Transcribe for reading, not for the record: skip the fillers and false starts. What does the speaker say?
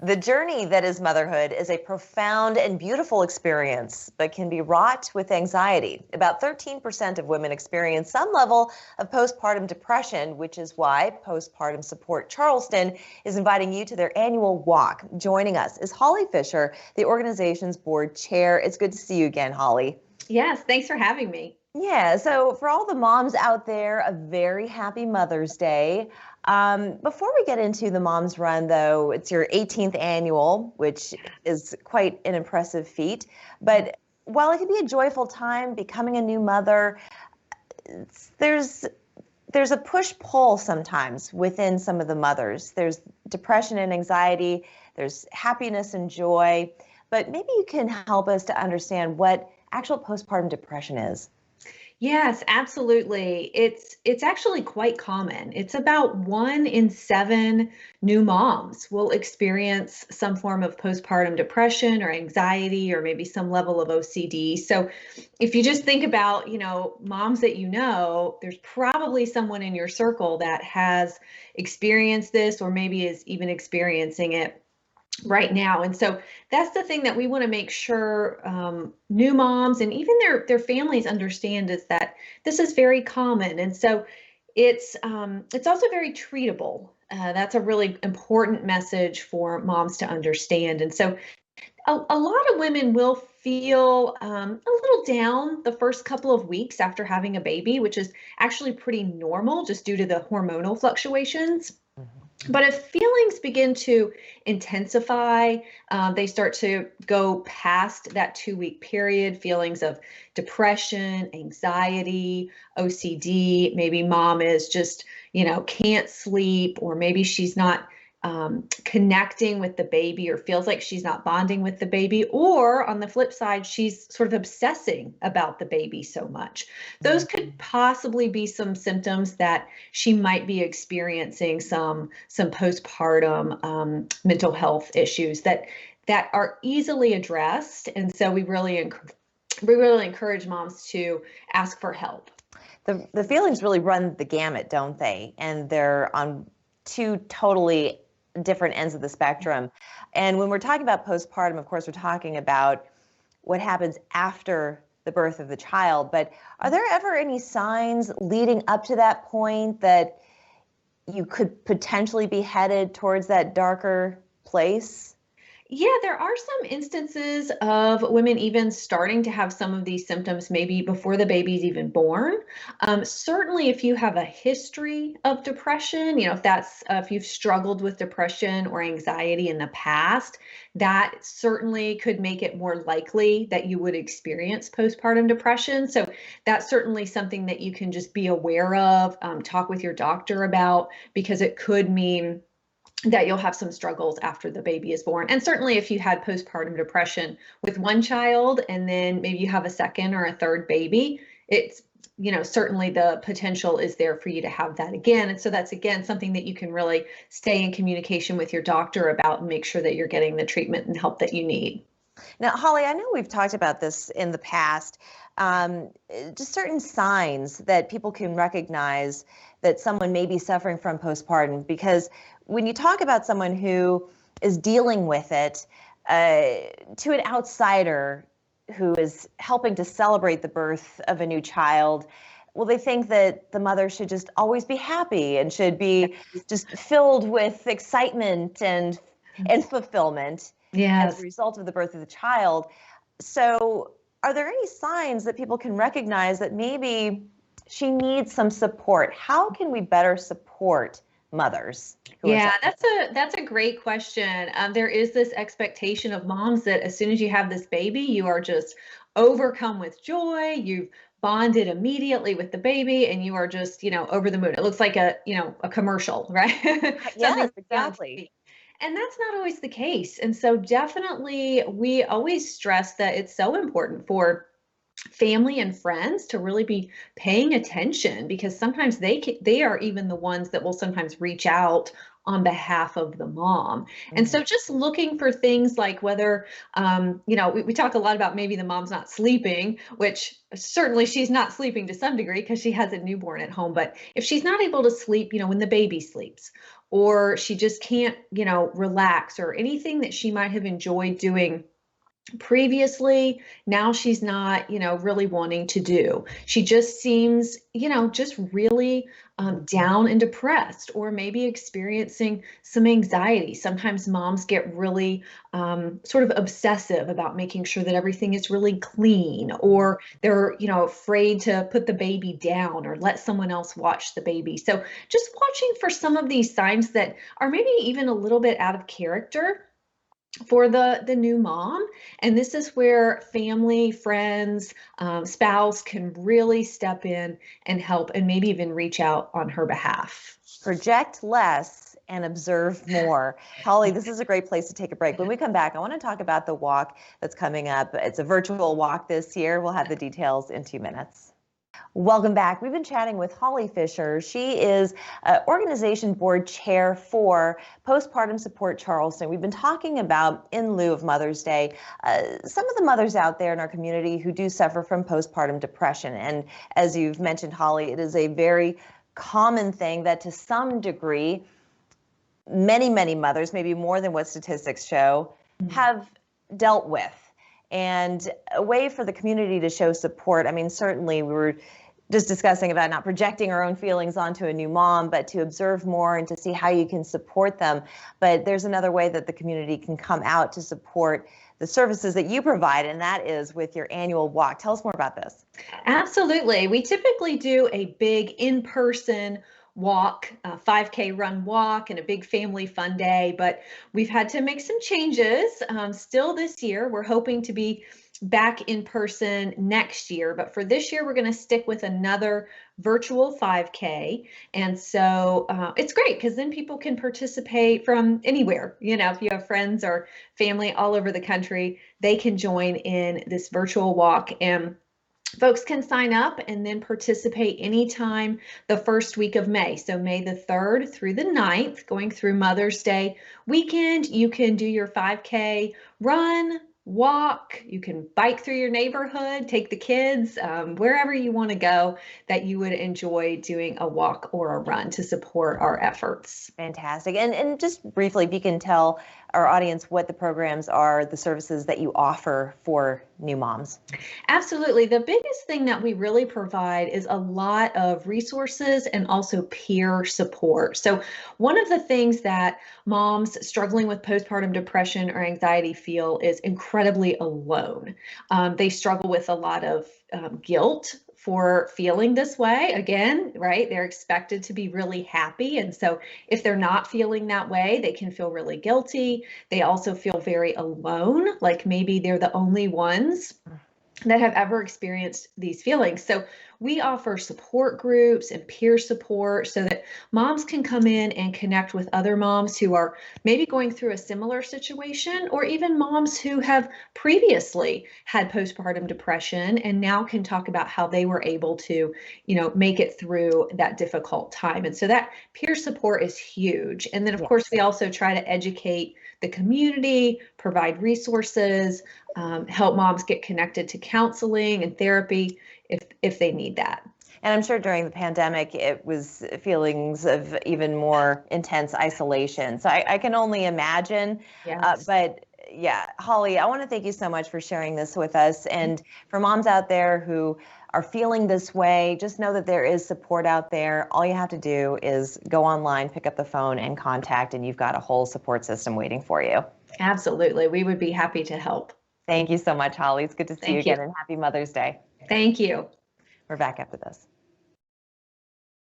The journey that is motherhood is a profound and beautiful experience, but can be wrought with anxiety. About 13% of women experience some level of postpartum depression, which is why Postpartum Support Charleston is inviting you to their annual walk. Joining us is Holly Fisher, the organization's board chair. It's good to see you again, Holly. Yes, thanks for having me. Yeah, so for all the moms out there, a very happy Mother's Day. Before we get into the Moms Run, though, it's your 18th annual, which is quite an impressive feat. But while it can be a joyful time, becoming a new mother, there's a push-pull sometimes within some of the mothers. There's depression and anxiety, there's happiness and joy. But maybe you can help us to understand what actual postpartum depression is. Yes, absolutely. It's actually quite common. It's about 1 in 7 new moms will experience some form of postpartum depression or anxiety or maybe some level of OCD. So if you just think about, moms that there's probably someone in your circle that has experienced this or maybe is even experiencing it right now. And so that's the thing that we want to make sure new moms and even their families understand, is that this is very common. And so it's also very treatable. That's a really important message for moms to understand. And so a lot of women will feel a little down the first couple of weeks after having a baby, which is actually pretty normal just due to the hormonal fluctuations. But if feelings begin to intensify, they start to go past that 2-week period, feelings of depression, anxiety, OCD, maybe mom is just, can't sleep, or maybe she's not connecting with the baby or feels like she's not bonding with the baby, or on the flip side, she's sort of obsessing about the baby so much. Those could possibly be some symptoms that she might be experiencing some postpartum mental health issues that are easily addressed. And so we really encourage moms to ask for help. The feelings really run the gamut, don't they? And they're on two totally different ends of the spectrum. And when we're talking about postpartum, of course, we're talking about what happens after the birth of the child. But are there ever any signs leading up to that point that you could potentially be headed towards that darker place? Yeah, there are some instances of women even starting to have some of these symptoms maybe before the baby's even born. Certainly, if you have a history of depression, if you've struggled with depression or anxiety in the past, that certainly could make it more likely that you would experience postpartum depression. So that's certainly something that you can just be aware of, talk with your doctor about, because it could mean that you'll have some struggles after the baby is born. And certainly if you had postpartum depression with one child and then maybe you have a second or a third baby, it's, certainly the potential is there for you to have that again. And so that's, again, something that you can really stay in communication with your doctor about and make sure that you're getting the treatment and help that you need. Now, Holly, I know we've talked about this in the past, just certain signs that people can recognize that someone may be suffering from postpartum, because when you talk about someone who is dealing with it, to an outsider who is helping to celebrate the birth of a new child, well, they think that the mother should just always be happy and should be just filled with excitement and fulfillment. Yes. As a result of the birth of the child. So are there any signs that people can recognize that maybe she needs some support? How can we better support mothers? Yeah, that's a great question. There is this expectation of moms that as soon as you have this baby, you are just overcome with joy. You've bonded immediately with the baby and you are just, over the moon. It looks like a commercial, right? Yes, exactly. And that's not always the case. And so definitely we always stress that it's so important for family and friends to really be paying attention, because sometimes they are even the ones that will sometimes reach out on behalf of the mom. And so just looking for things like whether, we talk a lot about maybe the mom's not sleeping, which certainly she's not sleeping to some degree because she has a newborn at home. But if she's not able to sleep, when the baby sleeps, or she just can't, relax, or anything that she might have enjoyed doing previously, now she's not, really wanting to do. She just seems, just really down and depressed, or maybe experiencing some anxiety. Sometimes moms get really sort of obsessive about making sure that everything is really clean, or they're, afraid to put the baby down or let someone else watch the baby. So just watching for some of these signs that are maybe even a little bit out of character for the new mom. And this is where family, friends, spouse can really step in and help, and maybe even reach out on her behalf. Project less and observe more. Holly, this is a great place to take a break. When we come back, I want to talk about the walk that's coming up. It's a virtual walk this year. We'll have the details in 2 minutes. Welcome back. We've been chatting with Holly Fisher. She is organization board chair for Postpartum Support Charleston. We've been talking about, in lieu of Mother's Day, some of the mothers out there in our community who do suffer from postpartum depression. And as you've mentioned, Holly, it is a very common thing that to some degree, many, many mothers, maybe more than what statistics show, have dealt with. And a way for the community to show support. I mean, certainly we were just discussing about not projecting our own feelings onto a new mom, but to observe more and to see how you can support them. But there's another way that the community can come out to support the services that you provide, and that is with your annual walk. Tell us more about this. Absolutely. We typically do a big in-person walk, a 5K run walk, and a big family fun day, but we've had to make some changes. Still this year, we're hoping to be back in person next year, but for this year, we're going to stick with another virtual 5K. And so it's great because then people can participate from anywhere. If you have friends or family all over the country, they can join in this virtual walk, and folks can sign up and then participate anytime the first week of May. So May the 3rd through the 9th, going through Mother's Day weekend, you can do your 5K run, walk, you can bike through your neighborhood, take the kids, wherever you want to go that you would enjoy doing a walk or a run to support our efforts. Fantastic. And just briefly, if you can tell our audience what the programs are, the services that you offer for new moms. Absolutely. The biggest thing that we really provide is a lot of resources and also peer support. So one of the things that moms struggling with postpartum depression or anxiety feel is incredibly alone. They struggle with a lot of guilt for feeling this way. Again, right? They're expected to be really happy. And so if they're not feeling that way, they can feel really guilty. They also feel very alone, like maybe they're the only ones that have ever experienced these feelings. So we offer support groups and peer support so that moms can come in and connect with other moms who are maybe going through a similar situation, or even moms who have previously had postpartum depression and now can talk about how they were able to, make it through that difficult time. And so that peer support is huge. And then, of course, we also try to educate the community, provide resources, help moms get connected to counseling and therapy if they need that. And I'm sure during the pandemic, it was feelings of even more intense isolation. So I can only imagine. Yes. But yeah, Holly, I want to thank you so much for sharing this with us. And for moms out there who are feeling this way, just know that there is support out there. All you have to do is go online, pick up the phone, and contact, and you've got a whole support system waiting for you. Absolutely. We would be happy to help. Thank you so much, Holly. It's good to see you again, and happy Mother's Day. Thank you. We're back after this.